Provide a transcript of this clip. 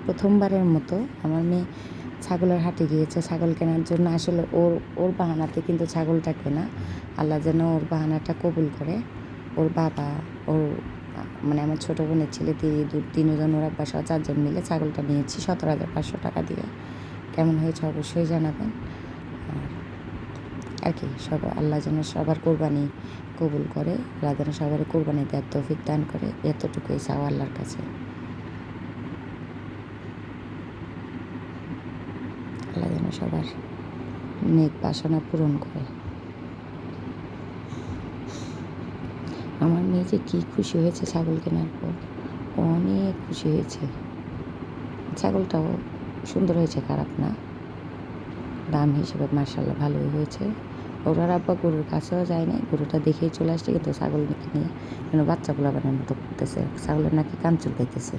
প্রথমবারের মতো আমার মেয়ে ছাগলের হাটে গিয়েছে ছাগল কেনার জন্য। আসলে ওর বাহানাতে কিন্তু ছাগলটা কেনা। আল্লাহ যেন ওর বাহানাটা কবুল করে। ওর বাবা, ওর মানে আমার ছোটো বোনের ছেলে, তিনজন, ওর আব্বা সহ 4 জন মিলে ছাগলটা নিয়েছি 17,500 টাকা দিয়ে। কেমন হয়েছে অবশ্যই জানাবেন। আর কি আল্লাহ যেন সবার কোরবানি কবুল করে, আল্লাহ যেন সবার কোরবানি দেওয়ার তৌফিক দান করে, এতটুকুই চাও আল্লাহর কাছে। আল্লাহ যেন সবার নেক বাসনা পূরণ করে। আমার মেয়ে যে কী খুশি হয়েছে ছাগল কেনার পর, অনেক খুশি হয়েছে। ছাগলটাও সুন্দর হয়েছে, খারাপ না। দাম হিসেবে মার্শাল্লাহ ভালোই হয়েছে। ওরা আব্বা গরুর কাছেও যায় নাই, গরুটা দেখেই চলে আসছে, কিন্তু ছাগল নিয়ে বাচ্চাগুলো বানানোর মতো করতেছে, ছাগলের নাকি কান চুলকাইতেছে।